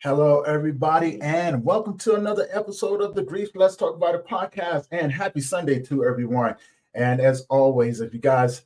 Hello, everybody, and welcome to another episode of the Grief Let's Talk About It podcast. And happy Sunday to everyone. And as always, if this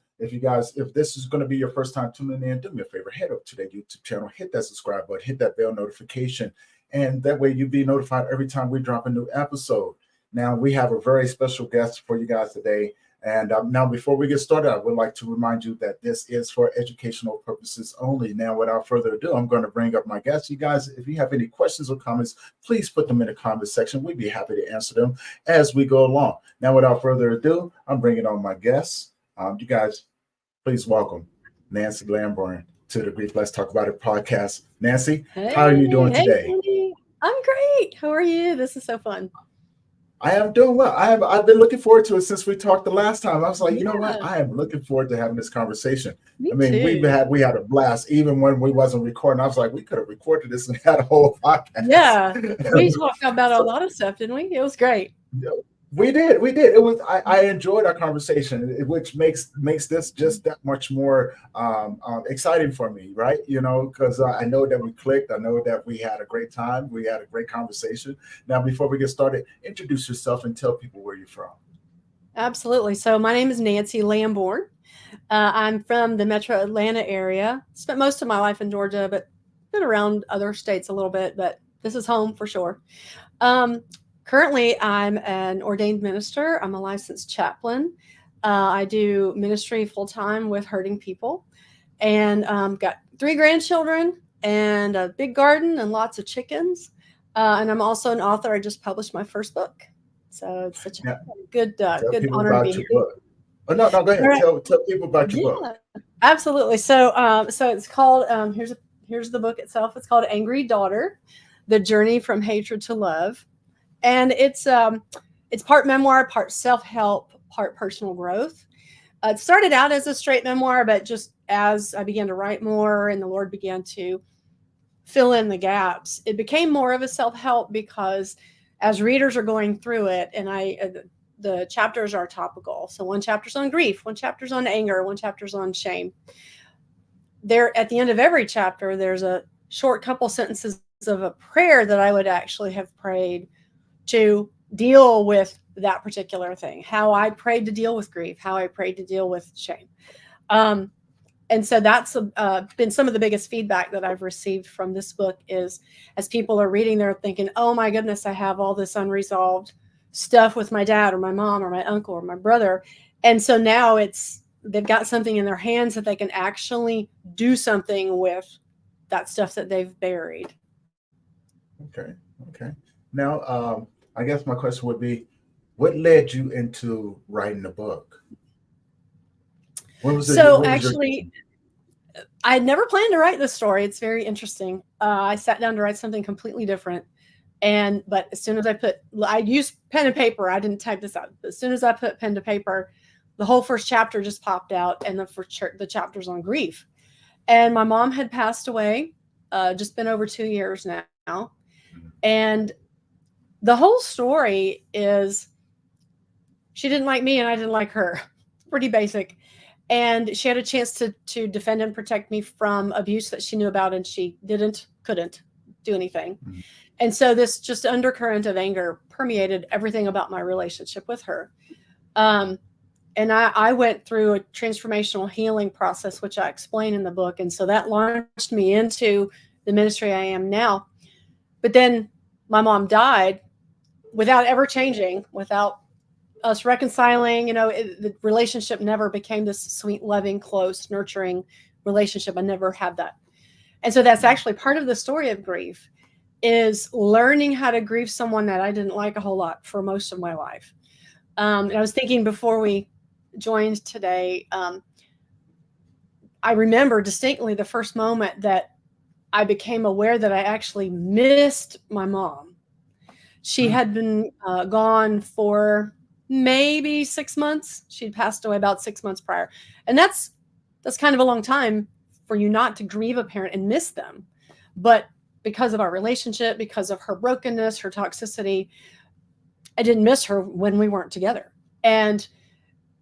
is going to be your first time tuning in, do me a favor, head up to that YouTube channel, hit that subscribe button, hit that bell notification, and that way you'll be notified every time we drop a new episode. Now, we have a very special guest for you guys today. And now, before we get started, I would like to remind you that this is for educational purposes only. Now, without further ado, I'm going to bring up my guests. You guys, if you have any questions or comments, please put them in the comment section. We'd be happy to answer them as we go along. Now, without further ado, I'm bringing on my guests. You guys, please welcome Nanci Lamborn to the Grief Let's Talk About It podcast. Nanci, how are you doing today? Hey, I'm great. How are you? This is so fun. I am doing well. I've been looking forward to it since we talked the last time. I was like, you know what? I am looking forward to having this conversation. Me too. we had a blast even when we wasn't recording. I was like, we could have recorded this and had a whole podcast. Yeah, we talked about a lot of stuff, didn't we? It was great. We did. It was. I enjoyed our conversation, which makes this just that much more exciting for me, right? You know, because I know that we clicked. I know that we had a great time. We had a great conversation. Now, before we get started, introduce yourself and tell people where you're from. Absolutely. So my name is Nanci Lamborn. I'm from the Metro Atlanta area. Spent most of my life in Georgia, but been around other states a little bit. But this is home for sure. Currently, I'm an ordained minister. I'm a licensed chaplain. I do ministry full-time with hurting people, and got 3 grandchildren and a big garden and lots of chickens. And I'm also an author. I just published my first book. So it's such a good honor to be here. Oh, no, go ahead. Right. Tell people about your book. Absolutely. So it's called, here's the book itself. It's called Angry Daughter, The Journey from Hatred to Love. And it's part memoir, part self-help, part personal growth. It started out as a straight memoir, but just as I began to write more and the Lord began to fill in the gaps, it became more of a self-help because as readers are going through it, and the chapters are topical. So one chapter's on grief, one chapter's on anger, one chapter's on shame. There, at the end of every chapter, there's a short couple sentences of a prayer that I would actually have prayed to deal with that particular thing, how I prayed to deal with grief, how I prayed to deal with shame. And so that's been some of the biggest feedback that I've received from this book is as people are reading, they're thinking, oh my goodness, I have all this unresolved stuff with my dad or my mom or my uncle or my brother. And so now they've got something in their hands that they can actually do something with that stuff that they've buried. Okay. Now, I guess my question would be, what led you into writing the book? I had never planned to write this story. It's very interesting. I sat down to write something completely different. But as soon as I used pen and paper, I didn't type this out. But as soon as I put pen to paper, the whole first chapter just popped out, and the chapter's on grief. And my mom had passed away, just been over 2 years now. And the whole story is she didn't like me and I didn't like her. Pretty basic. And she had a chance to defend and protect me from abuse that she knew about, and she couldn't do anything. Mm-hmm. And so this just undercurrent of anger permeated everything about my relationship with her. And I went through a transformational healing process, which I explain in the book. And so that launched me into the ministry I am now. But then my mom died without ever changing, without us reconciling. The relationship never became this sweet, loving, close, nurturing relationship. I never had that. And so that's actually part of the story of grief, is learning how to grieve someone that I didn't like a whole lot for most of my life. And I was thinking before we joined today, I remember distinctly the first moment that I became aware that I actually missed my mom. She had been gone for maybe 6 months. She'd passed away about 6 months prior. And that's kind of a long time for you not to grieve a parent and miss them. But because of our relationship, because of her brokenness, her toxicity, I didn't miss her when we weren't together. And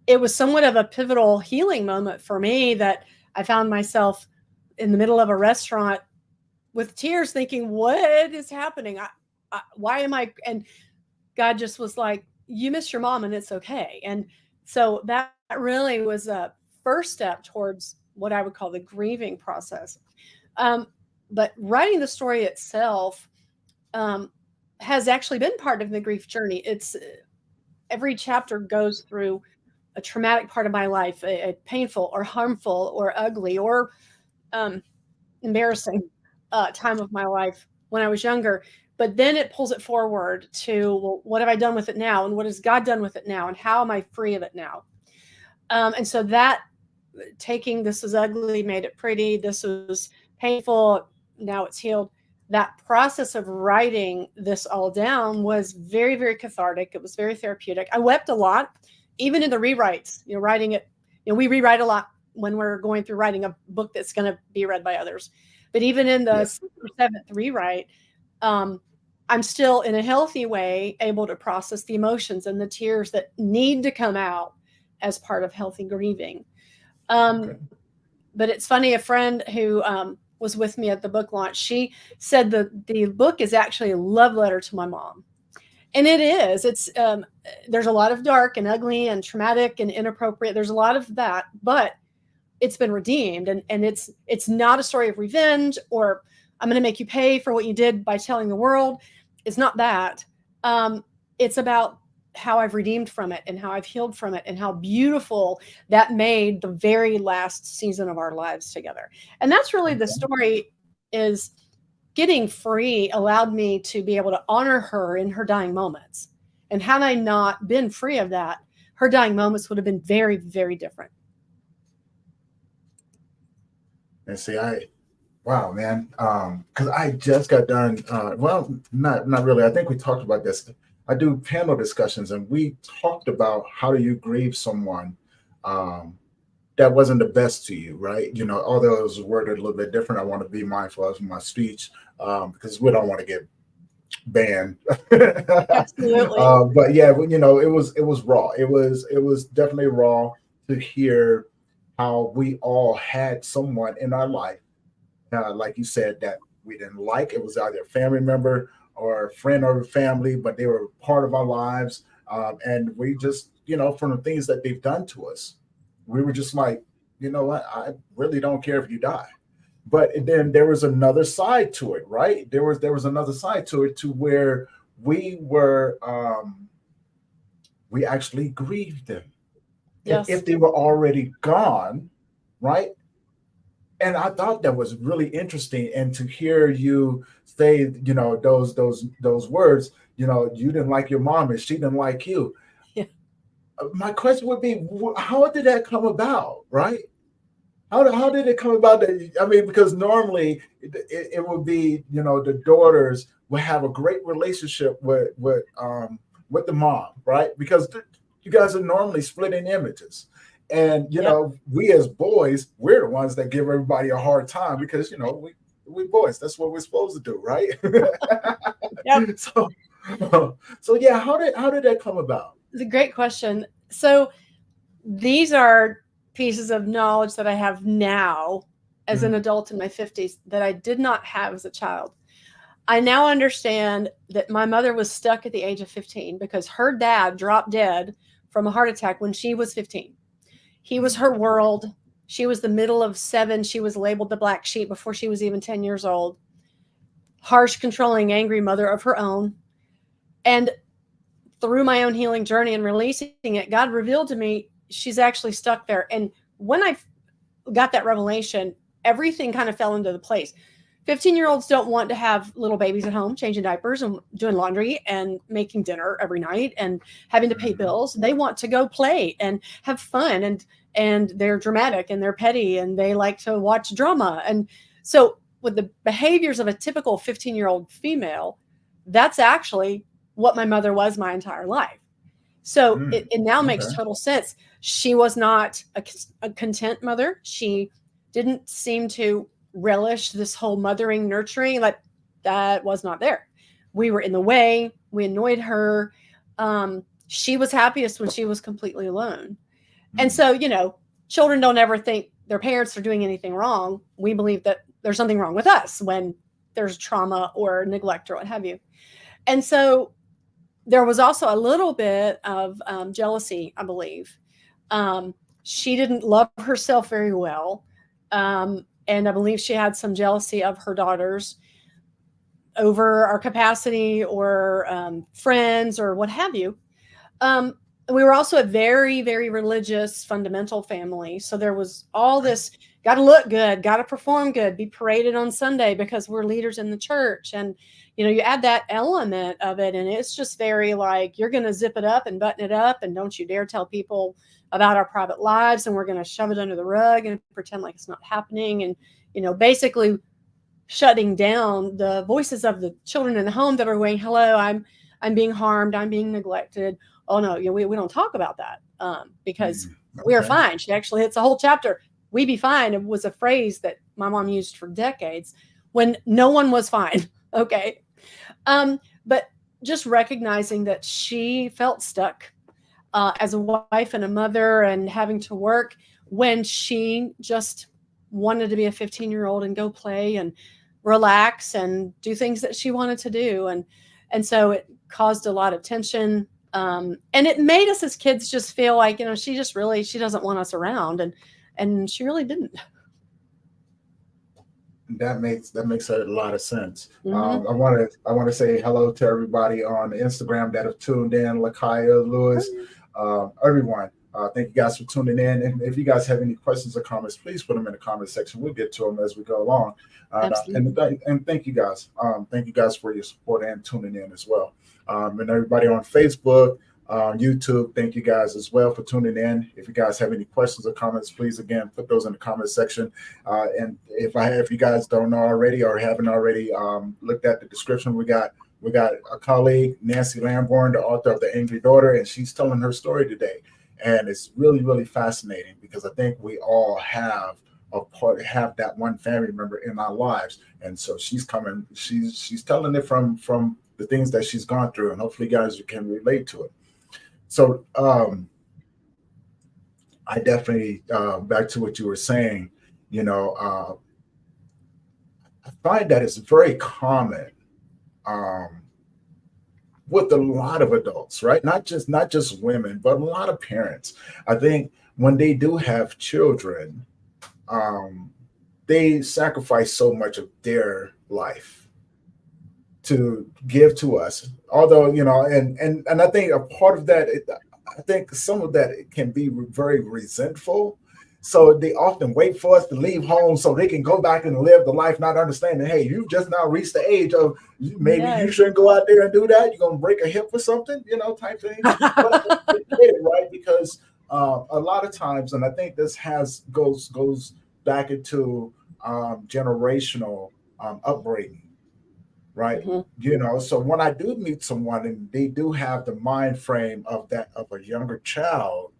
it was somewhat of a pivotal healing moment for me that I found myself in the middle of a restaurant with tears thinking, what is happening? Why am I? And God just was like, you miss your mom and it's okay. And so that really was a first step towards what I would call the grieving process. Um, but writing the story itself um, has actually been part of the grief journey. It's every chapter goes through a traumatic part of my life, a painful or harmful or ugly or um, embarrassing time of my life when I was younger. But then it pulls it forward to, well, what have I done with it now? And what has God done with it now? And how am I free of it now? And so that taking this was ugly, made it pretty, this was painful, now it's healed. That process of writing this all down was very, very cathartic. It was very therapeutic. I wept a lot, even in the rewrites, writing it. We rewrite a lot when we're going through writing a book that's going to be read by others. But even in the sixth or seventh rewrite, I'm still in a healthy way able to process the emotions and the tears that need to come out as part of healthy grieving. But it's funny, a friend who was with me at the book launch, she said the book is actually a love letter to my mom. And it is. It's there's a lot of dark and ugly and traumatic and inappropriate. There's a lot of that, but it's been redeemed. And it's not a story of revenge or I'm going to make you pay for what you did by telling the world. It's not that. It's about how I've redeemed from it and how I've healed from it and how beautiful that made the very last season of our lives together. And that's really the story. Is getting free allowed me to be able to honor her in her dying moments. And had I not been free of that, her dying moments would have been very, very different. And see, wow, man, because I just got done. Well, not really. I think we talked about this. I do panel discussions, and we talked about how do you grieve someone that wasn't the best to you, right? Although it was worded a little bit different, I want to be mindful of my speech because we don't want to get banned. Absolutely. But yeah, it was raw. It was definitely raw to hear how we all had someone in our life, like you said, that we didn't like. It was either a family member or a friend or a family, but they were part of our lives. And we just, from the things that they've done to us, we were just like, you know what? I really don't care if you die. But then there was another side to it, right? There was another side to it, to where we were, we actually grieved them. Yes. If they were already gone, right? And I thought that was really interesting. And to hear you say, those words, you didn't like your mom and she didn't like you. Yeah. My question would be, how did that come about, right? How did it come about? I mean, because normally it would be, the daughters would have a great relationship with the mom, right? Because you guys are normally splitting images. And, we as boys, we're the ones that give everybody a hard time because, we boys, that's what we're supposed to do, right? Yep. So yeah, how did that come about? It's a great question. So these are pieces of knowledge that I have now as an adult in my 50s that I did not have as a child. I now understand that my mother was stuck at the age of 15 because her dad dropped dead from a heart attack when she was 15. He was her world. She was the middle of 7. She was labeled the black sheep before she was even 10 years old. Harsh, controlling, angry mother of her own. And through my own healing journey and releasing it, God revealed to me she's actually stuck there. And when I got that revelation, everything kind of fell into the place. 15-year-olds don't want to have little babies at home, changing diapers and doing laundry and making dinner every night and having to pay bills. They want to go play and have fun, and they're dramatic and they're petty and they like to watch drama. And so with the behaviors of a typical 15-year-old female, that's actually what my mother was my entire life. So it now makes total sense. She was not a content mother. She didn't seem to relish this whole mothering, nurturing, like that was not there. We were in the way. We annoyed her. She was happiest when she was completely alone. And so, children don't ever think their parents are doing anything wrong. We believe that there's something wrong with us when there's trauma or neglect or what have you. And so there was also a little bit of jealousy, I believe. She didn't love herself very well. And I believe she had some jealousy of her daughters over our capacity or friends or what have you. We were also a very, very religious, fundamental family. So there was all this, got to look good, got to perform good, be paraded on Sunday because we're leaders in the church. And, you add that element of it, and it's just very like, you're going to zip it up and button it up. And don't you dare tell people about our private lives. And we're going to shove it under the rug and pretend like it's not happening. And, basically shutting down the voices of the children in the home that are going, hello, I'm being harmed, I'm being neglected. Oh no, we don't talk about that because we are fine. She actually hits a whole chapter. We be fine. It was a phrase that my mom used for decades when no one was fine. Okay. But just recognizing that she felt stuck as a wife and a mother and having to work when she just wanted to be a 15-year-old and go play and relax and do things that she wanted to do. And so it caused a lot of tension. And it made us as kids just feel like, she doesn't want us around. And she really didn't. That makes a lot of sense. I want to say hello to everybody on Instagram that have tuned in. Lakaya, Lewis, everyone. Thank you guys for tuning in. And if you guys have any questions or comments, please put them in the comment section. We'll get to them as we go along. And thank you guys. Thank you guys for your support and tuning in as well. And everybody on Facebook, YouTube, thank you guys as well for tuning in. If you guys have any questions or comments, please again put those in the comment section. And if you guys don't know already or haven't already looked at the description, we got a colleague, Nanci Lamborn, the author of The Angry Daughter, and she's telling her story today. And it's really, really fascinating because I think we all have that one family member in our lives. And so she's telling it from the things that she's gone through, and hopefully guys you can relate to it. So I definitely back to what you were saying, I find that it's very common with a lot of adults, right? Not just women, but a lot of parents. I think when they do have children, they sacrifice so much of their life to give to us. Although, and I think a part of that, I think some of that it can be very resentful. So they often wait for us to leave home so they can go back and live the life, not understanding, hey, you've just now reached the age of maybe you shouldn't go out there and do that. You're going to break a hip or something, type thing. But right? Because a lot of times, and I think this goes back into generational upbringing, right? So when I do meet someone and they do have the mind frame of a younger child,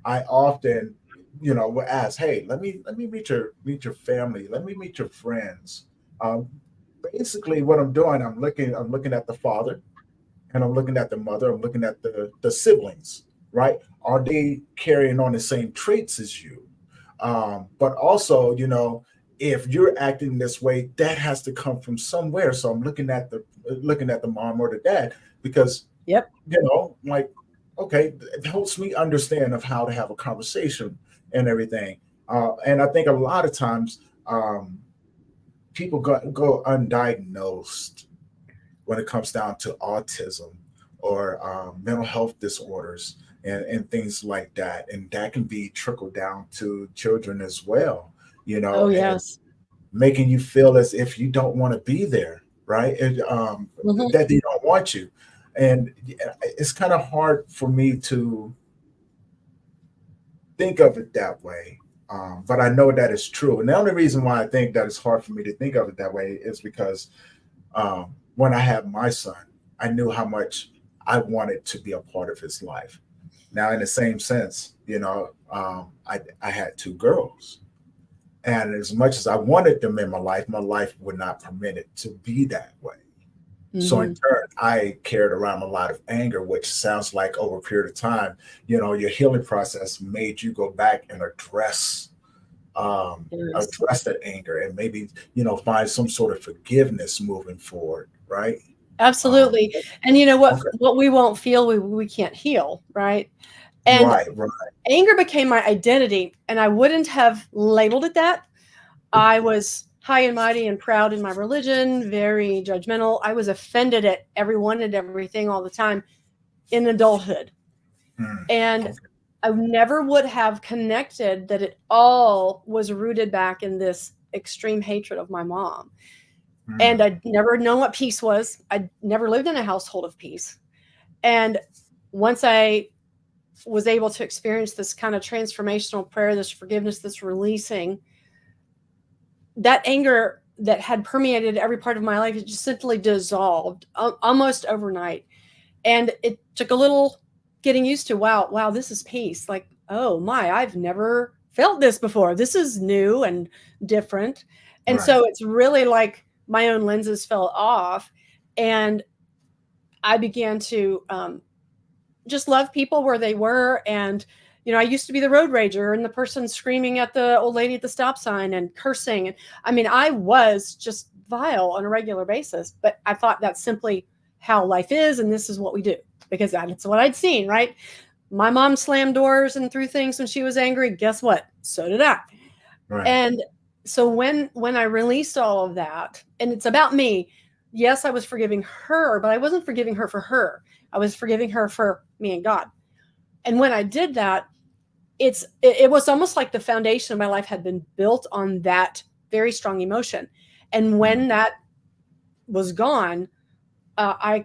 I often will ask, hey, let me meet your family, let me meet your friends. Basically what I'm doing, I'm looking at the father, and I'm looking at the mother, I'm looking at the siblings, right? Are they carrying on the same traits as you? But also, if you're acting this way, that has to come from somewhere. So I'm looking at the mom or the dad, because okay, it helps me understand of how to have a conversation and everything. And I think a lot of times people go undiagnosed when it comes down to autism or mental health disorders and things like that. And that can be trickled down to children as well, Oh, yes. making you feel as if you don't want to be there, right? That they don't want you. And it's kind of hard for me to think of it that way. But I know that it's true. And the only reason why I think that it's hard for me to think of it that way is because when I had my son, I knew how much I wanted to be a part of his life. Now, in the same sense, I had two girls. And as much as I wanted them in my life would not permit it to be that way. So in turn, I carried around a lot of anger, which sounds like over a period of time, your healing process made you go back and address Yes. address that anger and maybe, find some sort of forgiveness moving forward, right? Um, Absolutely. And you know okay. what we won't feel, we can't heal, right? And Right, right. anger became my identity, and I wouldn't have labeled it that. I was high and mighty and proud in my religion, very judgmental. I was offended at everyone and everything all the time in adulthood. Mm, And okay. I never would have connected that it all was rooted back in this extreme hatred of my mom. And Mm, I'd never known what peace was. I'd never lived in a household of peace. And once I was able to experience this kind of transformational prayer, this forgiveness, this releasing, that anger that had permeated every part of my life, it just simply dissolved almost overnight. And it took a little getting used to. Wow, this is peace. Like, oh my, I've never felt this before. This is new and different. And right. so it's really like my own lenses fell off, and I began to just love people where they were. And I used to be the road rager and the person screaming at the old lady at the stop sign and cursing. And I mean, I was just vile on a regular basis, but I thought that's simply how life is, and this is what we do, because that's what I'd seen, right? My mom slammed doors and threw things when she was angry. Guess what? So did I. Right. And so when I released all of that, and it's about me, yes, I was forgiving her, but I wasn't forgiving her for her. I was forgiving her for me and God. And when I did that, it was almost like the foundation of my life had been built on that very strong emotion. And Mm, when that was gone, I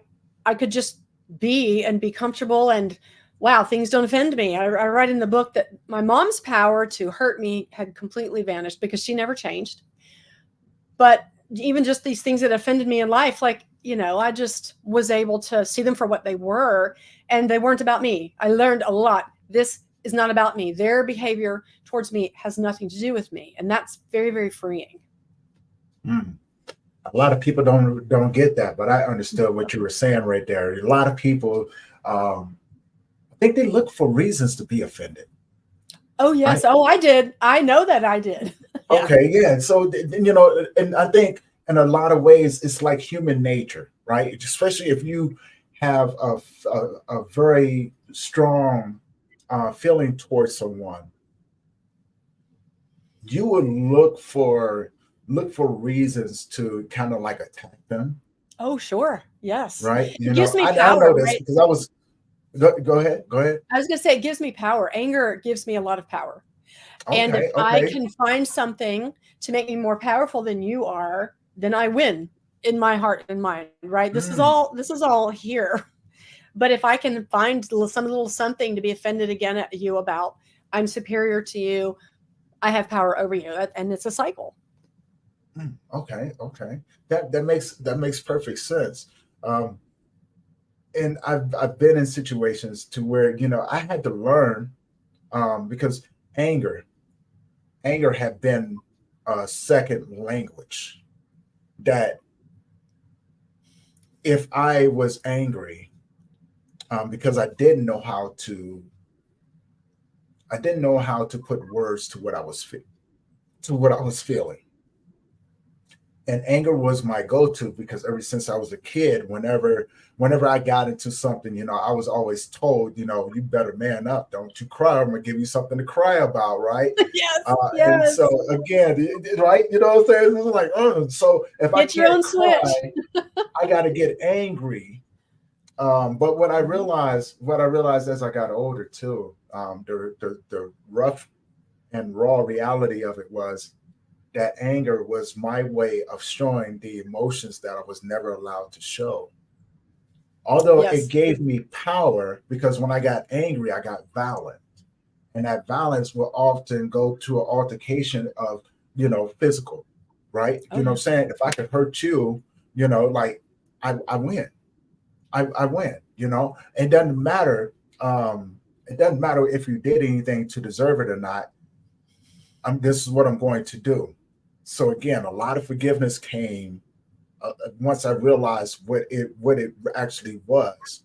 could just be comfortable, and wow, things don't offend me. I write in the book that my mom's power to hurt me had completely vanished because she never changed. But even just these things that offended me in life, like, I just was able to see them for what they were, and they weren't about me. I learned a lot. This is not about me. Their behavior towards me has nothing to do with me. And that's very, very freeing. mm. A lot of people don't get that, but I understood what you were saying right there. A lot of people, I think they look for reasons to be offended, Oh, yes. right? Oh, I did. I know that I did. Yeah. Okay, yeah. So and I think in a lot of ways it's like human nature, right? Especially if you have a very strong feeling towards someone, you would look for reasons to kind of like attack them, Oh, sure. Yes. right? It gives me I power, know this right? because I was. Go ahead. I was going to say it gives me power. Anger gives me a lot of power. And if Okay, I okay. can find something to make me more powerful than you are, then I win in my heart and mind, right? Mm, This is all here. But if I can find some little something to be offended again at you about, I'm superior to you, I have power over you, and it's a cycle. okay, okay. That makes perfect sense. Um, and I've been in situations to where I had to learn because anger anger had been a second language that if I was angry because I didn't know how to put words to what I was feeling. And anger was my go-to because ever since I was a kid, whenever I got into something, I was always told, you better man up, don't you cry, I'm gonna give you something to cry about, right? Yes, And so yes. again, right, what I'm saying? It's like, so if I Get your can't own switch. cry, I got to get angry. But what I realized as I got older too, the rough and raw reality of it was that anger was my way of showing the emotions that I was never allowed to show. Although it Yes. gave me power because when I got angry, I got violent. And that violence will often go to an altercation of, physical, right? Oh, What I'm yeah. saying? If I could hurt you, like I win. I win, It doesn't matter. It doesn't matter if you did anything to deserve it or not. This is what I'm going to do. So again, a lot of forgiveness came once I realized what it actually was.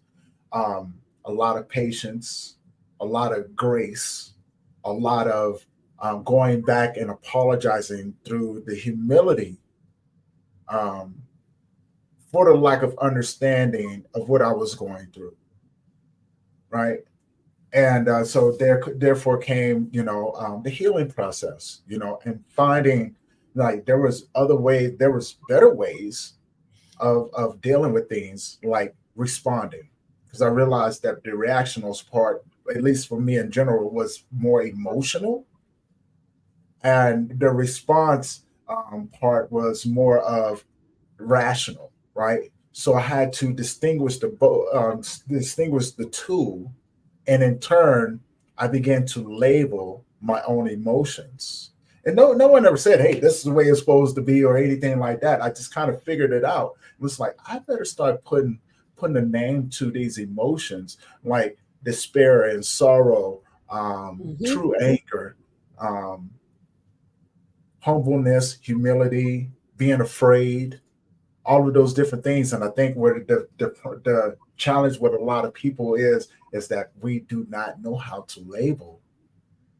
A lot of patience, a lot of grace, a lot of going back and apologizing through the humility um, for the lack of understanding of what I was going through, right? And so therefore came, the healing process, and finding like there was other ways, there was better ways of dealing with things, like responding, because I realized that the reactional part, at least for me in general, was more emotional, and the response part was more of rational, right? So I had to distinguish the two, and in turn, I began to label my own emotions. And no one ever said, "Hey, this is the way it's supposed to be," or anything like that. I just kind of figured it out. It was like I better start putting a name to these emotions, like despair and sorrow, true anger, um, humbleness, humility, being afraid, all of those different things. And I think where the challenge with a lot of people is that we do not know how to label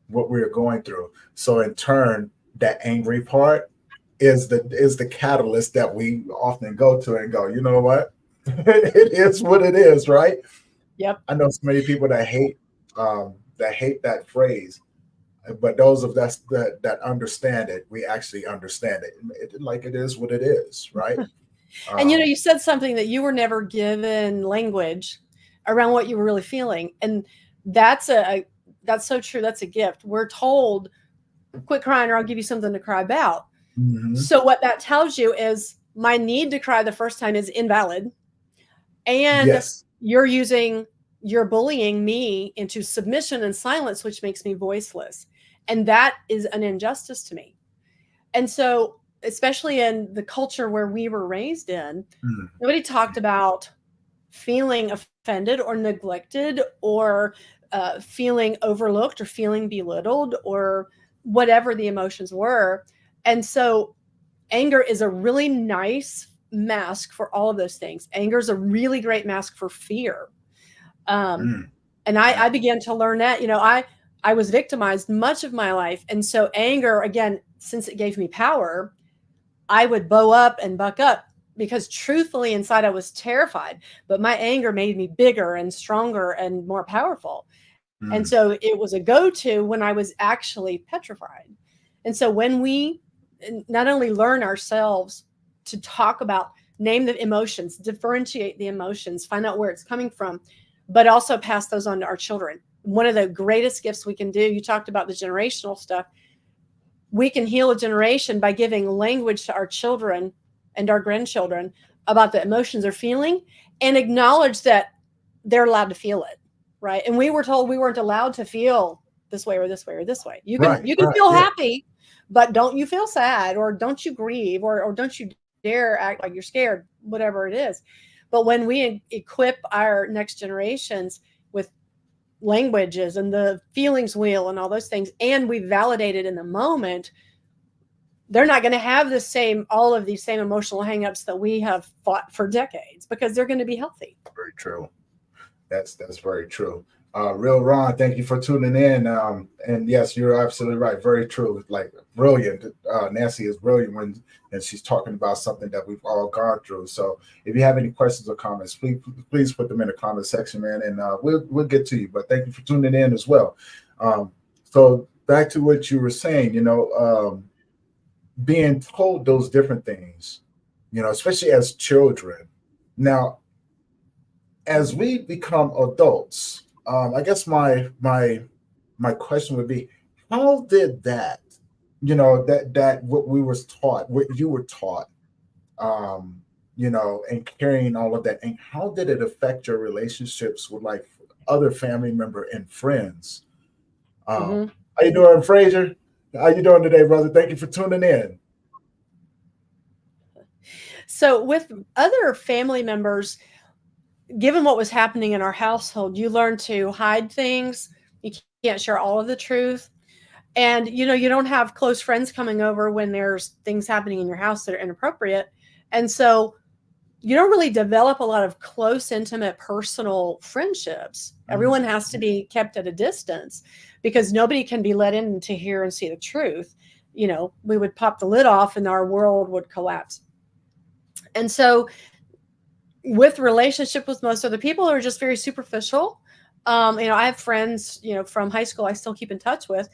what we're going through. So in turn, that angry part is the catalyst that we often go to and go, you know what? It is what it is, right? Yep. I know so many people that hate that phrase, but those of us that understand it, we actually understand it like it is what it is, right? And you said something that you were never given language around what you were really feeling, and that's so true. That's a gift. We're told, "Quit crying, or I'll give you something to cry about." Mm-hmm. So what that tells you is my need to cry the first time is invalid, and Yes. you're bullying me into submission and silence, which makes me voiceless, and that is an injustice to me. And so, especially in the culture where we were raised in, nobody talked about feeling offended or neglected, or feeling overlooked, or feeling belittled, or whatever the emotions were. And so anger is a really nice mask for all of those things. Anger is a really great mask for fear. And I began to learn that, I was victimized much of my life. And so anger, again, since it gave me power, I would bow up and buck up, because truthfully inside I was terrified, but my anger made me bigger and stronger and more powerful. And so it was a go-to when I was actually petrified. And so when we not only learn ourselves to talk about, name the emotions, differentiate the emotions, find out where it's coming from, but also pass those on to our children. One of the greatest gifts we can do, you talked about the generational stuff, we can heal a generation by giving language to our children and our grandchildren about the emotions they're feeling, and acknowledge that they're allowed to feel it, right? And we were told we weren't allowed to feel this way or this way or this way. You can feel happy, but don't you feel sad, or don't you grieve, or don't you dare act like you're scared, whatever it is. But when we equip our next generations with languages and the feelings wheel and all those things, and we validate it in the moment, they're not going to have all of these same emotional hangups that we have fought for decades, because they're going to be healthy. Very true. That's very true. Real Ron, thank you for tuning in. And yes, you're absolutely right. Very true. Like brilliant. Nanci is brilliant and she's talking about something that we've all gone through. So if you have any questions or comments, please put them in the comment section, man, and we'll get to you. But thank you for tuning in as well. So back to what you were saying, being told those different things, especially as children. Now, as we become adults, I guess my question would be, how did that, that what we was taught, what you were taught, and carrying all of that, and how did it affect your relationships with like other family member and friends? How you doing, Fraser? How you doing today, brother? Thank you for tuning in. So with other family members, given what was happening in our household, you learn to hide things. You can't share all of the truth. And, you don't have close friends coming over when there's things happening in your house that are inappropriate. And so you don't really develop a lot of close, intimate, personal friendships. Everyone has to be kept at a distance because nobody can be let in to hear and see the truth. We would pop the lid off and our world would collapse. And so with relationship with most other people who are just very superficial, I have friends, from high school I still keep in touch with.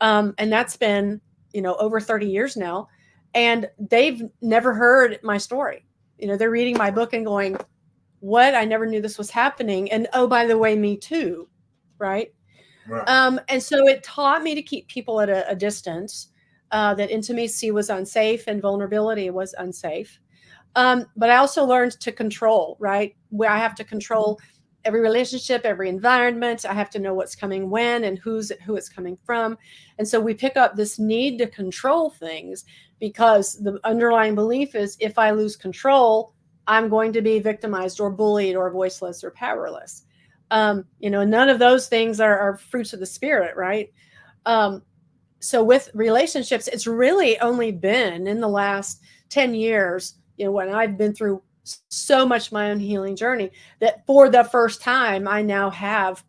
And that's been, over 30 years now. And they've never heard my story. They're reading my book and going, what? I never knew this was happening. And oh, by the way, me too. Right. And so it taught me to keep people at a distance, that intimacy was unsafe and vulnerability was unsafe. But I also learned to control, right? Where I have to control every relationship, every environment. I have to know what's coming when and who it's coming from. And so we pick up this need to control things because the underlying belief is if I lose control, I'm going to be victimized or bullied or voiceless or powerless. None of those things are fruits of the spirit, right? So with relationships, it's really only been in the last 10 years, when I've been through so much my own healing journey, that for the first time, I now have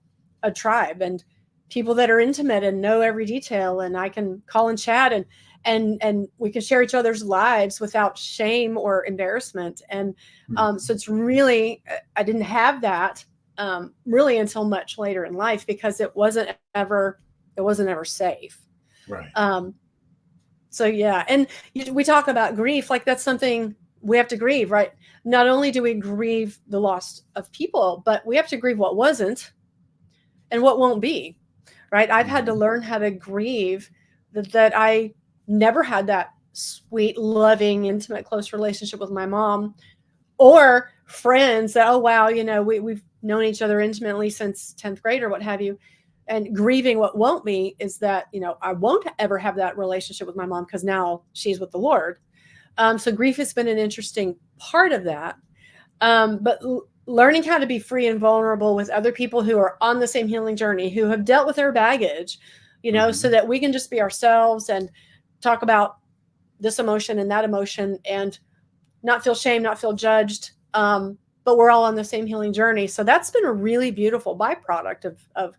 a tribe and people that are intimate and know every detail, and I can call and chat and we can share each other's lives without shame or embarrassment. And so it's really, I didn't have that really until much later in life because it wasn't ever safe. Right. So yeah, and we talk about grief, like that's something we have to grieve, right? Not only do we grieve the loss of people, but we have to grieve what wasn't and what won't be, right? I've had to learn how to grieve that I never had that sweet, loving, intimate, close relationship with my mom or friends that, oh, wow, we've known each other intimately since 10th grade or what have you. And grieving what won't be is that, I won't ever have that relationship with my mom because now she's with the Lord. So grief has been an interesting part of that. But learning how to be free and vulnerable with other people who are on the same healing journey, who have dealt with their baggage, so that we can just be ourselves and talk about this emotion and that emotion and not feel shame, not feel judged. But we're all on the same healing journey. So that's been a really beautiful byproduct of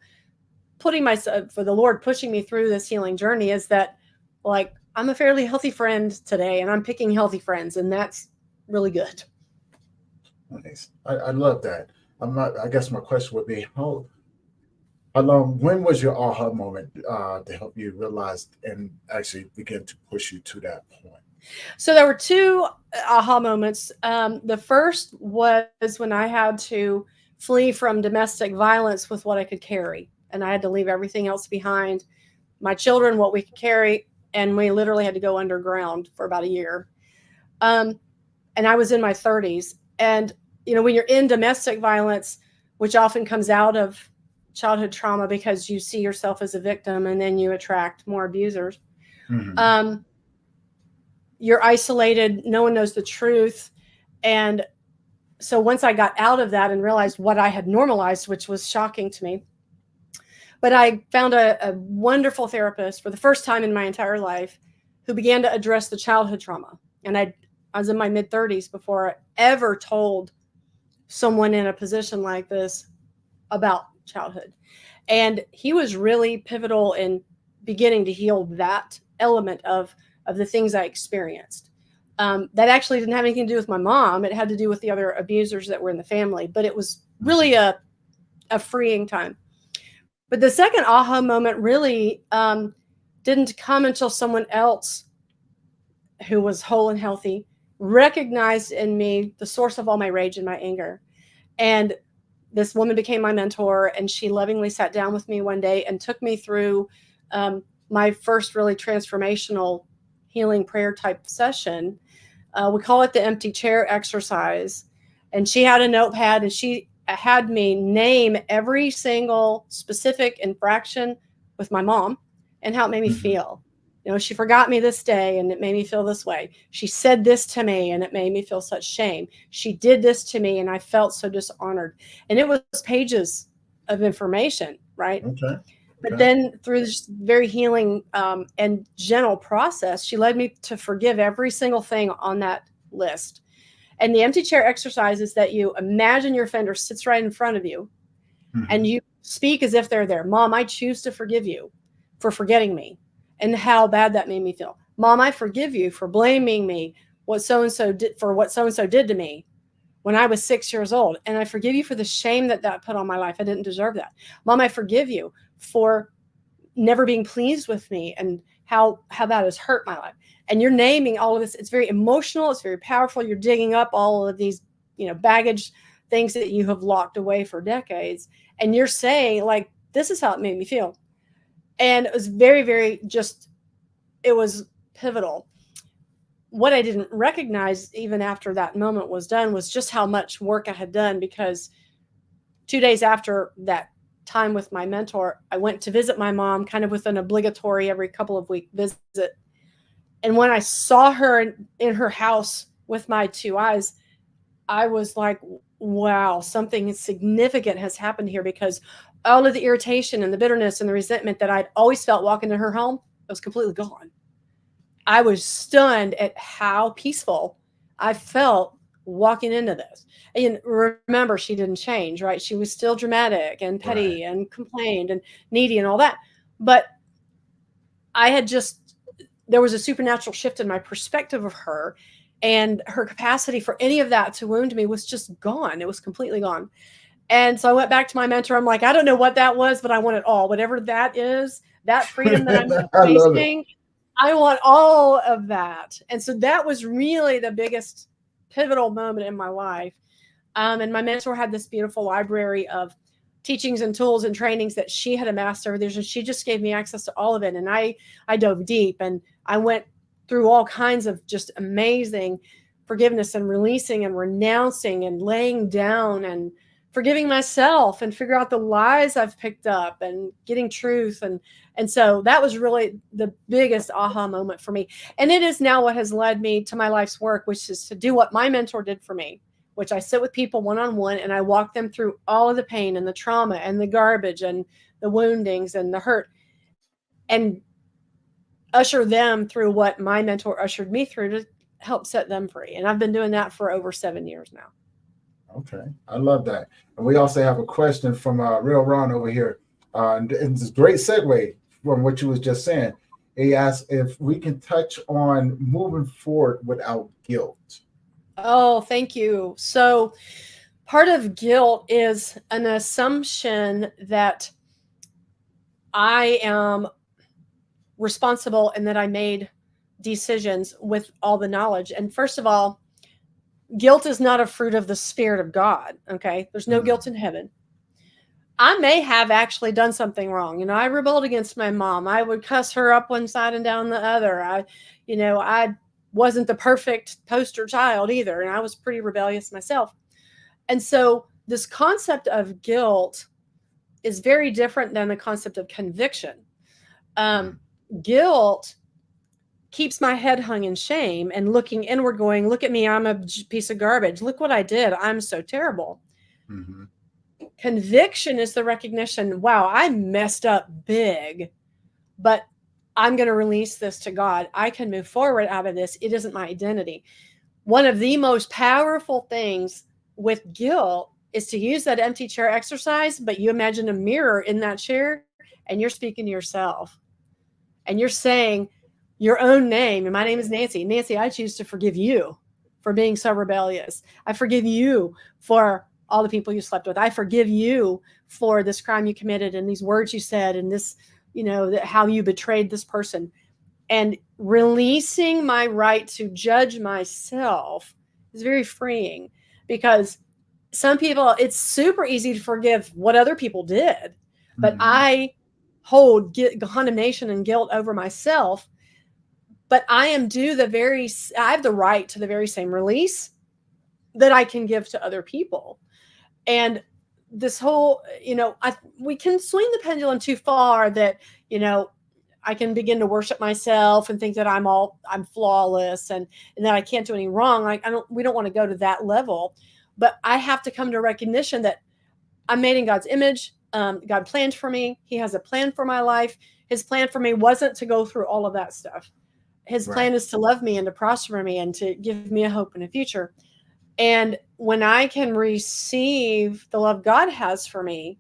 putting myself, for the Lord pushing me through this healing journey, is that like, I'm a fairly healthy friend today and I'm picking healthy friends, and that's really good. Nice. I love that. I guess my question would be, how long, when was your aha moment to help you realize and actually begin to push you to that point? So there were two aha moments. The first was when I had to flee from domestic violence with what I could carry. And I had to leave everything else behind, my children, what we could carry. And we literally had to go underground for about a year. And I was in my 30s. And, when you're in domestic violence, which often comes out of childhood trauma because you see yourself as a victim and then you attract more abusers, you're isolated. No one knows the truth. And so once I got out of that and realized what I had normalized, which was shocking to me, but I found a wonderful therapist for the first time in my entire life who began to address the childhood trauma. And I was in my mid-30s before I ever told someone in a position like this about childhood. And he was really pivotal in beginning to heal that element of the things I experienced. That actually didn't have anything to do with my mom. It had to do with the other abusers that were in the family. But it was really a freeing time. But the second aha moment really didn't come until someone else who was whole and healthy recognized in me the source of all my rage and my anger. And this woman became my mentor, and she lovingly sat down with me one day and took me through my first really transformational healing prayer type session. We call it the empty chair exercise. And she had a notepad, and she had me name every single specific infraction with my mom and how it made me feel. She forgot me this day and it made me feel this way. She said this to me and it made me feel such shame. She did this to me and I felt so dishonored. And it was pages of information, right? Okay. But then through this very healing and gentle process, she led me to forgive every single thing on that list. And the empty chair exercise is that you imagine your offender sits right in front of you and you speak as if they're there. Mom, I choose to forgive you for forgetting me and how bad that made me feel. Mom, I forgive you for blaming me what so-and-so did for what so-and-so did to me when I was 6 years old. And I forgive you for the shame that put on my life. I didn't deserve that. Mom, I forgive you for never being pleased with me and how that has hurt my life. And you're naming all of this. It's very emotional. It's very powerful. You're digging up all of these, baggage, things that you have locked away for decades. And you're saying, like, this is how it made me feel. And it was very, very it was pivotal. What I didn't recognize even after that moment was done was just how much work I had done, because 2 days after that time with my mentor, I went to visit my mom, kind of with an obligatory every couple of week visit. And when I saw her in her house with my two eyes, I was like, wow, something significant has happened here, because all of the irritation and the bitterness and the resentment that I'd always felt walking in her home was completely gone. I was stunned at how peaceful I felt walking into this. And remember, she didn't change, right? She was still dramatic and petty and complained and needy and all that. But there was a supernatural shift in my perspective of her, and her capacity for any of that to wound me was just gone. It was completely gone. And so I went back to my mentor. I'm like, I don't know what that was, but I want it all. Whatever that is, that freedom that I'm facing, I want all of that. And so that was really the biggest pivotal moment in my life. And my mentor had this beautiful library of teachings and tools and trainings that she had amassed over there. And she just gave me access to all of it. And I dove deep, and I went through all kinds of just amazing forgiveness and releasing and renouncing and laying down and forgiving myself and figure out the lies I've picked up and getting truth. And so that was really the biggest aha moment for me. And it is now what has led me to my life's work, which is to do what my mentor did for me, which I sit with people one-on-one and I walk them through all of the pain and the trauma and the garbage and the woundings and the hurt, and usher them through what my mentor ushered me through to help set them free. And I've been doing that for over 7 years now. Okay, I love that. And we also have a question from Real Ron over here. And it's a great segue from what you was just saying. He asked if we can touch on moving forward without guilt. Oh, thank you. So part of guilt is an assumption that I am responsible and that I made decisions with all the knowledge. And first of all, guilt is not a fruit of the Spirit of God. Okay. There's no guilt in heaven. I may have actually done something wrong. I rebelled against my mom. I would cuss her up one side and down the other. I wasn't the perfect poster child either. And I was pretty rebellious myself. And so this concept of guilt is very different than the concept of conviction. Guilt keeps my head hung in shame and looking inward going, look at me, I'm a piece of garbage. Look what I did. I'm so terrible. Mm-hmm. Conviction is the recognition, wow, I messed up big, but I'm going to release this to God. I can move forward out of this. It isn't my identity. One of the most powerful things with guilt is to use that empty chair exercise, but you imagine a mirror in that chair and you're speaking to yourself and you're saying your own name. And my name is Nanci. Nanci, I choose to forgive you for being so rebellious. I forgive you for all the people you slept with. I forgive you for this crime you committed and these words you said and this, how you betrayed this person. And releasing my right to judge myself is very freeing, because some people, it's super easy to forgive what other people did, but I hold condemnation and guilt over myself. But I have the right to the very same release that I can give to other people. And this whole, we can swing the pendulum too far that, I can begin to worship myself and think that I'm flawless and that I can't do any wrong. We don't want to go to that level, but I have to come to recognition that I'm made in God's image. God planned for me. He has a plan for my life. His plan for me wasn't to go through all of that stuff. His plan is to love me and to prosper me and to give me a hope and a future. And when I can receive the love God has for me,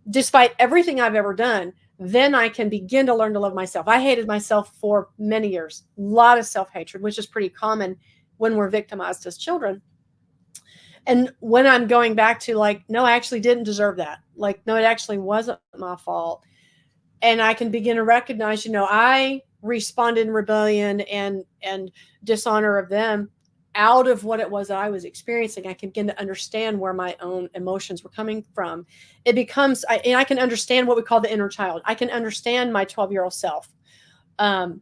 despite everything I've ever done, then I can begin to learn to love myself. I hated myself for many years, a lot of self-hatred, which is pretty common when we're victimized as children. And when I'm going back to like, no, I actually didn't deserve that. Like, no, it actually wasn't my fault. And I can begin to recognize, I responded in rebellion and dishonor of them out of what it was that I was experiencing. I can begin to understand where my own emotions were coming from. It becomes, and I can understand what we call the inner child. I can understand my 12-year-old self, and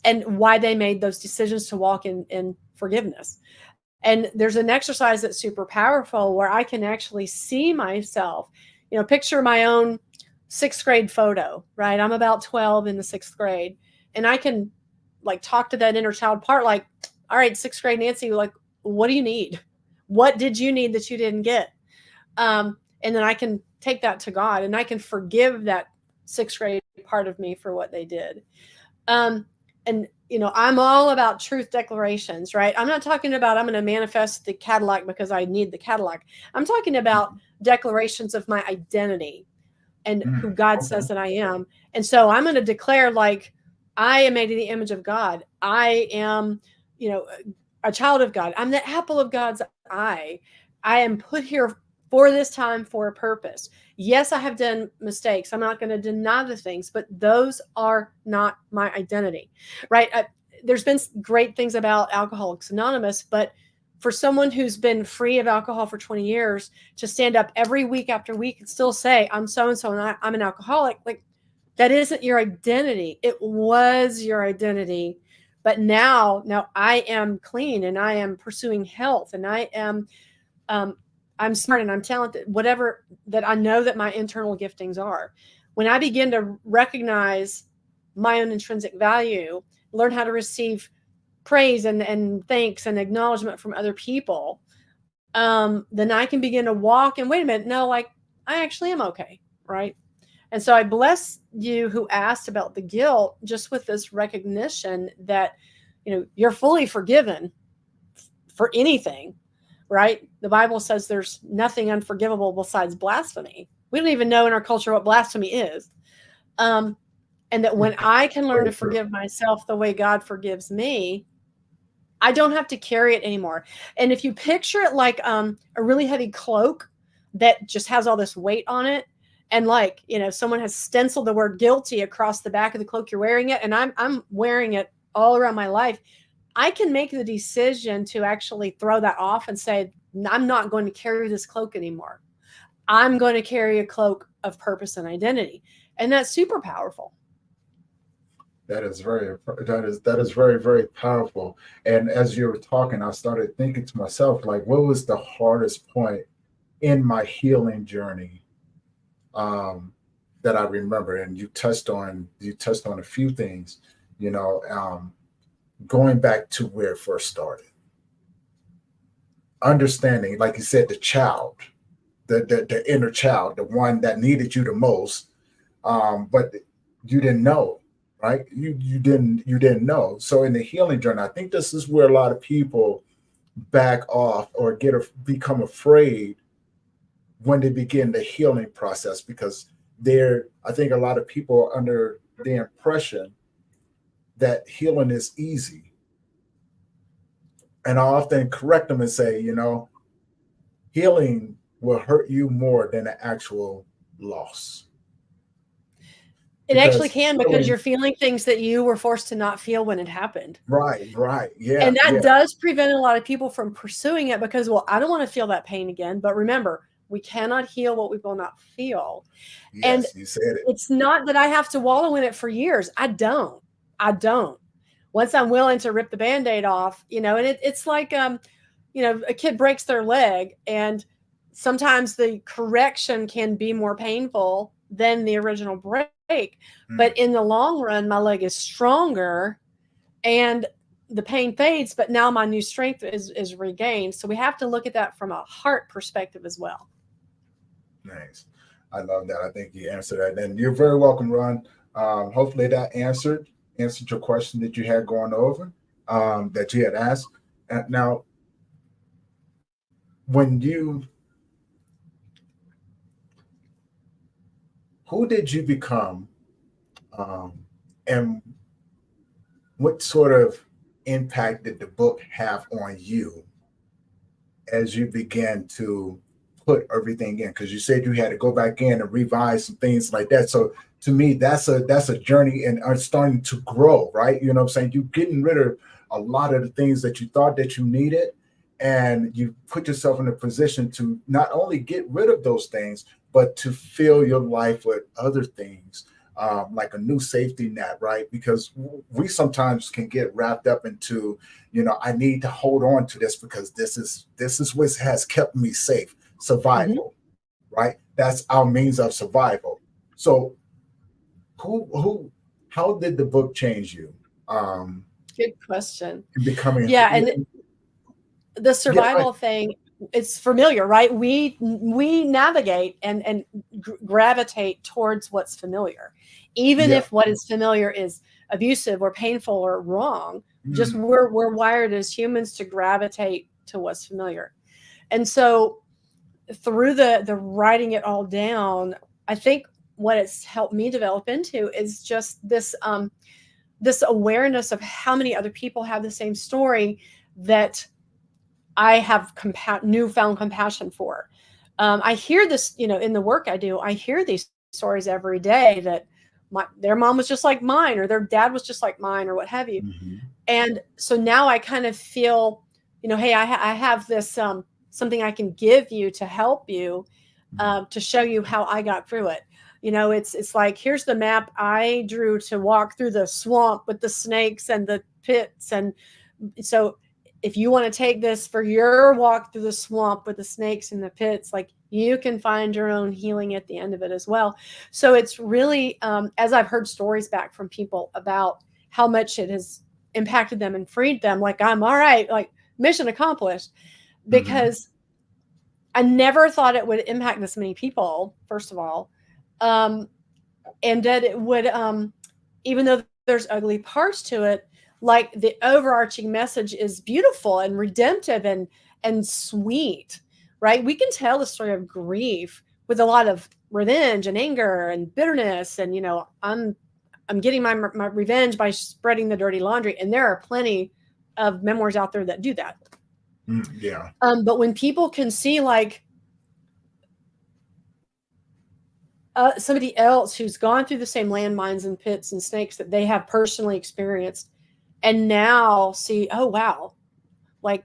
why they made those decisions to walk in forgiveness. And there's an exercise that's super powerful where I can actually see myself, picture my own 6th grade photo, right? I'm about 12 in the 6th grade. And I can like talk to that inner child part, like, all right, 6th grade Nanci, like, what do you need? What did you need that you didn't get? And then I can take that to God, and I can forgive that 6th grade part of me for what they did. And I'm all about truth declarations, right? I'm not talking about I'm going to manifest the Cadillac because I need the Cadillac. I'm talking about declarations of my identity and who God says that I am. And so I'm going to declare, like, I am made in the image of God. I am, a child of God. I'm the apple of God's eye. I am put here for this time for a purpose. Yes, I have done mistakes. I'm not going to deny the things, but those are not my identity, right? There's been great things about Alcoholics Anonymous, but for someone who's been free of alcohol for 20 years to stand up every week after week and still say, I'm so-and-so and I'm an alcoholic, like, that isn't your identity. It was your identity. But now I am clean, and I am pursuing health, and I am, I'm smart, and I'm talented, whatever that I know that my internal giftings are. When I begin to recognize my own intrinsic value, learn how to receive praise and thanks and acknowledgement from other people, then I can begin to walk and wait a minute, no, like, I actually am okay, right? And so I bless you who asked about the guilt, just with this recognition that, you're fully forgiven for anything, right? The Bible says there's nothing unforgivable besides blasphemy. We don't even know in our culture what blasphemy is. And that when I can learn to forgive myself the way God forgives me, I don't have to carry it anymore. And if you picture it like a really heavy cloak that just has all this weight on it, and like, someone has stenciled the word guilty across the back of the cloak, you're wearing it, and I'm wearing it all around my life, I can make the decision to actually throw that off and say, I'm not going to carry this cloak anymore. I'm going to carry a cloak of purpose and identity. And that's super powerful. That is very, very powerful. And as you were talking, I started thinking to myself, like, what was the hardest point in my healing journey that I remember? And you touched on a few things, going back to where it first started, understanding, like you said, the child, the inner child, the one that needed you the most, but you didn't know. Right? You didn't know. So in the healing journey, I think this is where a lot of people back off or become afraid when they begin the healing process, because I think a lot of people are under the impression that healing is easy. And I often correct them and say, healing will hurt you more than the actual loss. It actually can, because you're feeling things that you were forced to not feel when it happened. Right. Yeah. And that does prevent a lot of people from pursuing it because, well, I don't want to feel that pain again. But remember, we cannot heal what we will not feel. Yes, and you said it. It's not that I have to wallow in it for years. I don't. Once I'm willing to rip the Band-Aid off, and it's like, a kid breaks their leg, and sometimes the correction can be more painful than the original break. But in the long run, my leg is stronger and the pain fades, but now my new strength is regained. So we have to look at that from a heart perspective as well. Nice. I love that. I think you answered that. And you're very welcome, Ron. Hopefully that answered your question that you had going over, that you had asked. Now, when you who did you become, and what sort of impact did the book have on you as you began to put everything in? Because you said you had to go back in and revise some things like that. So to me, that's a journey and are starting to grow, right? You know what I'm saying? You getting rid of a lot of the things that you thought that you needed, and you put yourself in a position to not only get rid of those things, but to fill your life with other things, like a new safety net, right? Because we sometimes can get wrapped up into, I need to hold on to this because this is what has kept me safe. Survival, right? That's our means of survival. So, how did the book change you? Good question. In becoming, Yeah, and the yeah, survival thing, it's familiar, right? We navigate and gravitate towards what's familiar, even yeah, if what is familiar is abusive or painful or wrong. Just mm, we're wired as humans to gravitate to what's familiar. And so through the writing it all down, I think what it's helped me develop into is just this awareness of how many other people have the same story that I have newfound compassion for. I hear this, in the work I do, I hear these stories every day that their mom was just like mine, or their dad was just like mine, or what have you. mm-hmm, And so now I kind of feel, hey, I have this something I can give you to help you, to show you how I got through it. It's like, here's the map I drew to walk through the swamp with the snakes and the pits. And so if you want to take this for your walk through the swamp with the snakes and the pits, like, you can find your own healing at the end of it as well. So it's really, as I've heard stories back from people about how much it has impacted them and freed them, like, I'm all right, like, mission accomplished, mm-hmm, because I never thought it would impact this many people, first of all. And that it would, even though there's ugly parts to it, like, the overarching message is beautiful and redemptive and sweet, right? We can tell the story of grief with a lot of revenge and anger and bitterness, and I'm getting my revenge by spreading the dirty laundry, and there are plenty of memoirs out there that do that. yeah, But when people can see, like, somebody else who's gone through the same landmines and pits and snakes that they have personally experienced, and now see, oh wow, like,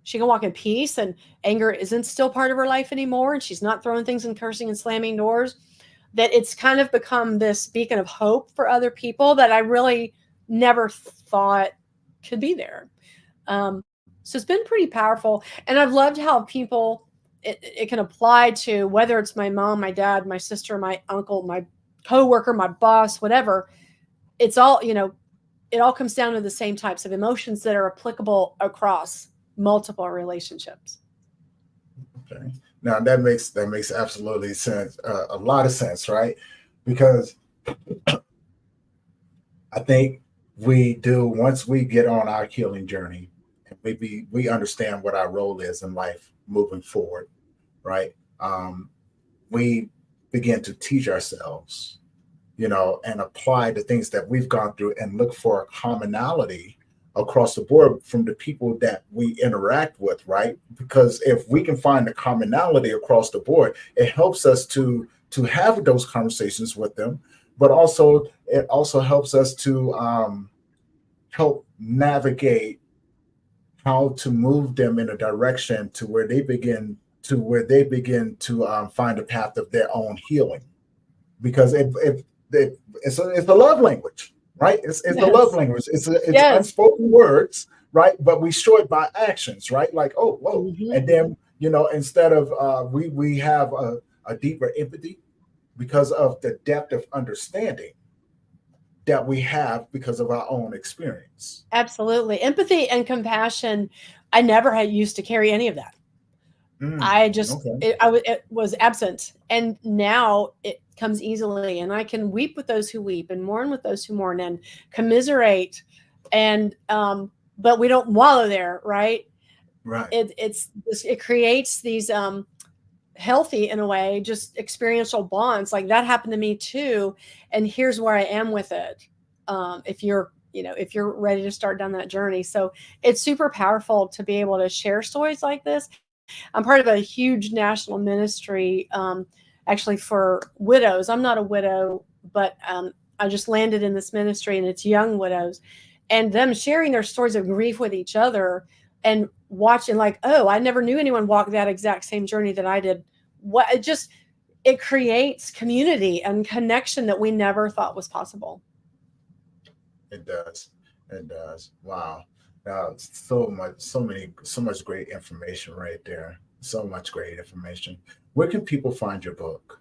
she can walk in peace, and anger isn't still part of her life anymore, and she's not throwing things and cursing and slamming doors, that it's kind of become this beacon of hope for other people that I really never thought could be there. So it's been pretty powerful, and I've loved how people, it can apply to whether it's my mom, my dad, my sister, my uncle, my coworker, my boss, whatever. It's all, it all comes down to the same types of emotions that are applicable across multiple relationships. okay. Now that makes absolutely sense, a lot of sense, right? Because I think we do, once we get on our healing journey, and we understand what our role is in life moving forward, right? We begin to teach ourselves, and apply the things that we've gone through and look for a commonality across the board from the people that we interact with, right? Because if we can find the commonality across the board, it helps us to have those conversations with them, but also it also helps us to help navigate how to move them in a direction to where they begin to find a path of their own healing. Because it's a love language, right? It's the love Yes. language. It's Yes. unspoken words, right? But we show it by actions, right? Like, oh, whoa, Mm-hmm. and then instead of we have a deeper empathy because of the depth of understanding that we have because of our own experience. Absolutely. Empathy and compassion. I never had used to carry any of that. Mm, I just, okay. it was absent. And now it comes easily, and I can weep with those who weep and mourn with those who mourn and commiserate. And, but we don't wallow there, right? Right. It creates these, healthy in a way, just experiential bonds. Like that happened to me too. And here's where I am with it. If you're, if you're ready to start down that journey. So it's super powerful to be able to share stories like this. I'm part of a huge national ministry, actually for widows. I'm not a widow, but I just landed in this ministry, and it's young widows, and them sharing their stories of grief with each other and watching like, oh, I never knew anyone walked that exact same journey that I did. It creates community and connection that we never thought was possible. It does. It does. Wow. So much great information right there. So much great information. Where can people find your book?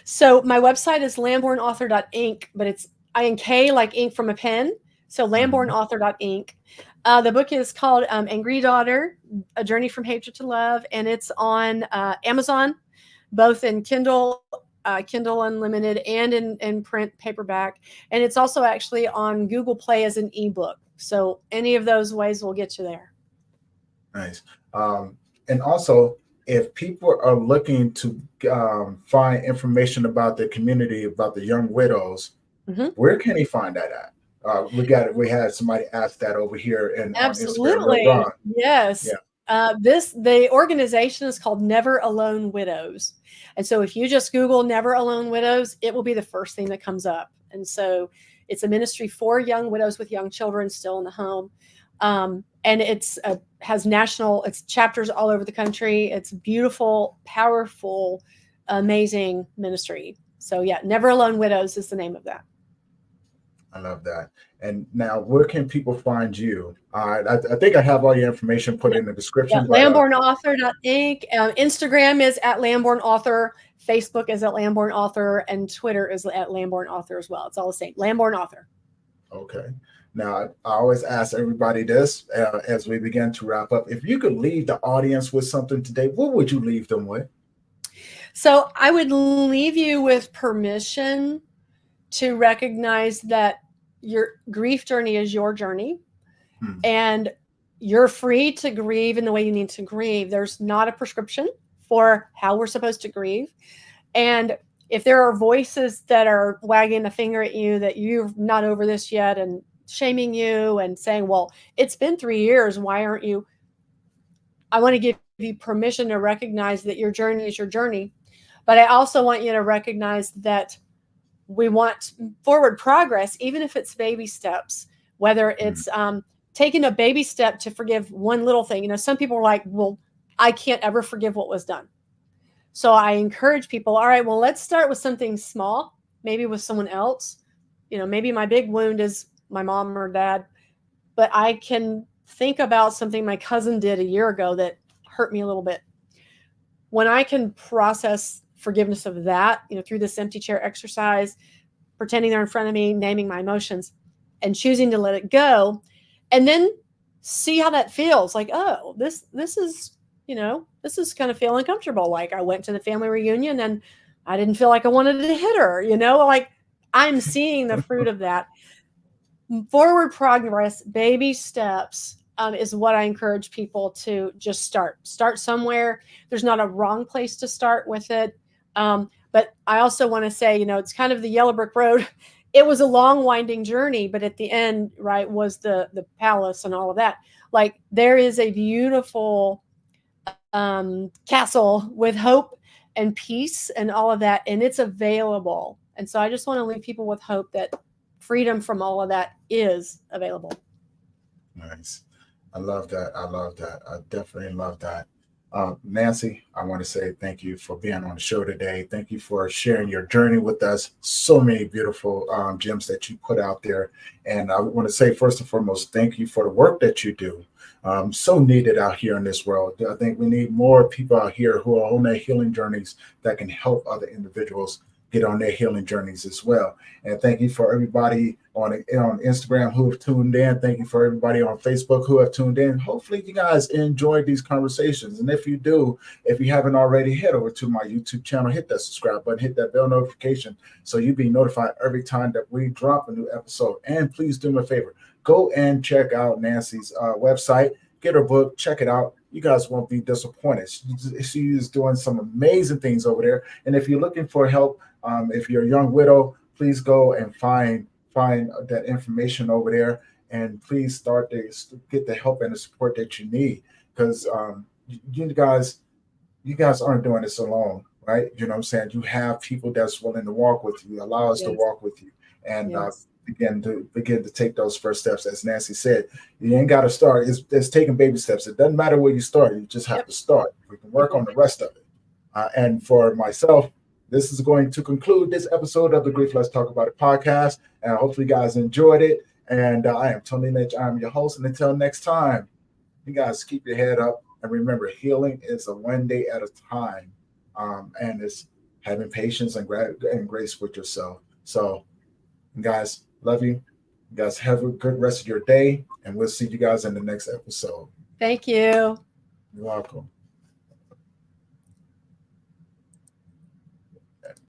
So my website is lambornauthor.inc, but it's INK, like ink from a pen. So lambornauthor.inc. The book is called Angry Daughter, A Journey from Hatred to Love, and it's on Amazon, both in Kindle Unlimited and in print paperback. And it's also actually on Google Play as an ebook. So any of those ways will get you there. Nice. And also, if people are looking to find information about the community, about the young widows, where can they find that at? We had somebody ask that over here on Instagram. Yes. Yeah. The organization is called Never Alone Widows. And so if you just Google Never Alone Widows, it will be the first thing that comes up. And so it's a ministry for young widows with young children still in the home. And it's chapters all over the country. It's beautiful, powerful, amazing ministry. So yeah, Never Alone Widows is the name of that. I love that. And now, where can people find you? I think I have all your information put in the description. Yeah, lambornauthor.inc. Instagram is at Lamborn Author. Facebook is at Lamborn Author. And Twitter is at Lamborn Author as well. It's all the same. Lamborn Author. Okay. Now, I always ask everybody this as we begin to wrap up. If you could leave the audience with something today, what would you leave them with? So I would leave you with permission to recognize that your grief journey is your journey, and you're free to grieve in the way you need to grieve. There's not a prescription for how we're supposed to grieve. And if there are voices that are wagging a finger at you that you're not over this yet and shaming you and saying, well, it's been 3 years, why aren't you? I want to give you permission to recognize that your journey is your journey. But I also want you to recognize that we want forward progress, even if it's baby steps, whether it's taking a baby step to forgive one little thing. Some people are like, well, I can't ever forgive what was done. So I encourage people, all right, well, let's start with something small, maybe with someone else. Maybe my big wound is my mom or dad, but I can think about something my cousin did a year ago that hurt me a little bit. When I can process forgiveness of that, through this empty chair exercise, pretending they're in front of me, naming my emotions and choosing to let it go, and then see how that feels. Like, oh, this is kind of feel uncomfortable. Like I went to the family reunion and I didn't feel like I wanted to hit her, like I'm seeing the fruit of that. Forward progress, baby steps, is what I encourage people to just start somewhere. There's not a wrong place to start with it. But I also want to say, it's kind of the yellow brick road. It was a long winding journey, but at the end, right, was the palace and all of that. Like there is a beautiful castle with hope and peace and all of that. And it's available. And so I just want to leave people with hope that freedom from all of that is available. Nice. I love that. I definitely love that. Nanci, I want to say thank you for being on the show today. Thank you for sharing your journey with us. So many beautiful gems that you put out there. And I want to say, first and foremost, thank you for the work that you do. So needed out here in this world. I think we need more people out here who are on their healing journeys that can help other individuals get on their healing journeys as well. And thank you for everybody on Instagram who have tuned in. Thank you for everybody on Facebook who have tuned in. Hopefully you guys enjoyed these conversations. And if you do, if you haven't already, head over to my YouTube channel, hit that subscribe button, hit that bell notification so you'll be notified every time that we drop a new episode. And please do me a favor, go and check out Nanci's website, get her book, check it out. you guys won't be disappointed. She is doing some amazing things over there. And if you're looking for help, if you're a young widow, please go and find that information over there, and please start to get the help and the support that you need, because you guys aren't doing this alone, right? You know what I'm saying? You have people that's willing to walk with you, allow us to walk with you, and begin to take those first steps. As Nanci said, you ain't got to start. It's taking baby steps. It doesn't matter where you start. You just have to start. We can work on the rest of it. And for myself, this is going to conclude this episode of the Grief Let's Talk About It podcast. And hopefully you guys enjoyed it. And I am Tony Lynch. I'm your host. And until next time, you guys keep your head up. And remember, healing is a one day at a time. And it's having patience and grace with yourself. So, guys, love you. You guys have a good rest of your day. And we'll see you guys in the next episode. Thank you. You're welcome.